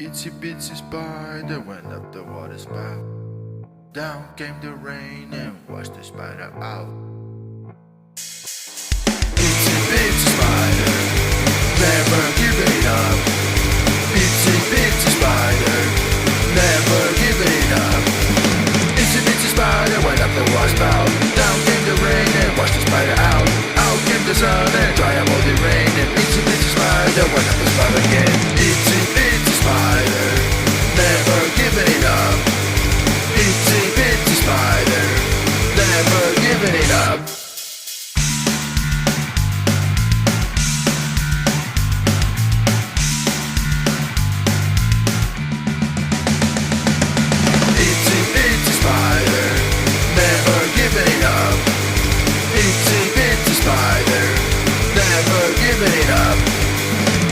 Itsy bitsy spider went up the water spout. Down came the rain and washed the spider out. Itsy bitsy spider, never giving up. Itsy bitsy spider, never giving up. Itsy bitsy spider went up the water spout. Down came the rain and washed the spider out. Out came the sun and dry up all the rain. And itsy bitsy spider went up the spout again. Itsy bitsy spider, never giving up. Itsy bitsy spider, never giving it up. Itsy bitsy spider, never giving it up. Itsy bitsy spider, never giving it up.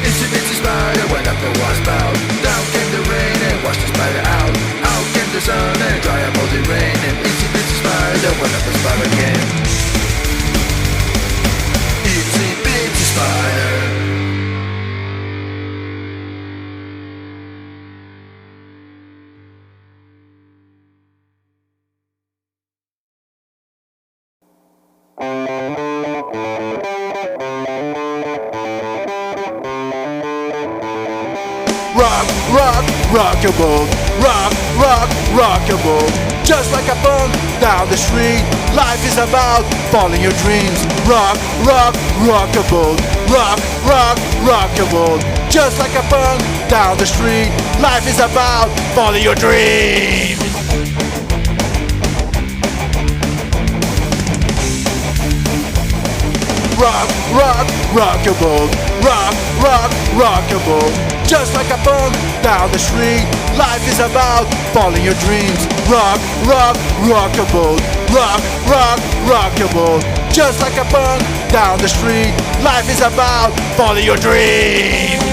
Itsy bitsy spider went up the water spout. Down came the rain and washed the spider out. Out came the sun and dry up all the rain. And itsy bitsy spider went up the spout again. Itsy bitsy spider. Rock, rock, rock your boat. Rock, rock, rock your boat. Just like a bunk down the street, life is about following your dreams. Rock, rock, rock your boat. Rock, rock, rock your boat. Just like a bunk down the street, life is about following your dreams. Rock, rock, rock your boat. Rock, rock, rock your boat. Just like a bunk down the street, life is about following your dreams. Rock, rock, rock your boat. Rock, rock, rock your boat. Just like a bunk down the street, life is about following your dreams.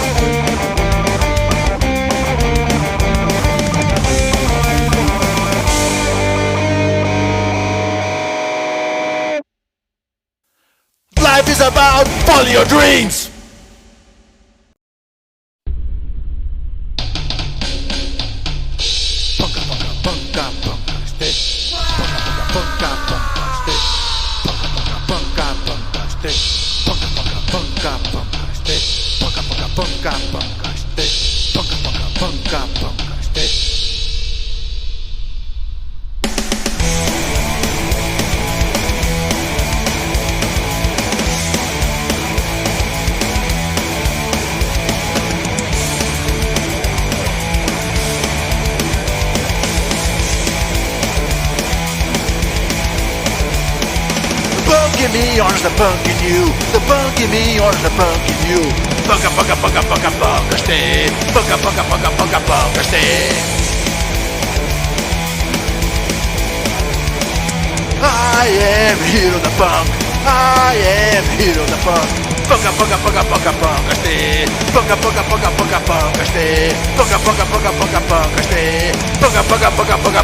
Life is about following your dreams. Punka punka punka punka stick. Punka punka punka stick. Punka punka punka stick. Punka punka punka stick. Punka punka punka stick. Punka punka punka stick. Punk in me honors the punk in you. The punk in me honors the punk in you. Punka punka punka punka punka stick. Punka punka punka punka punka stick. I am hero the punk. I am hero the punk. Punka punka punka punka punka stick. Punka punka punka punka punka stick. Punka punka punka punka punka stick. Punka punka punka punka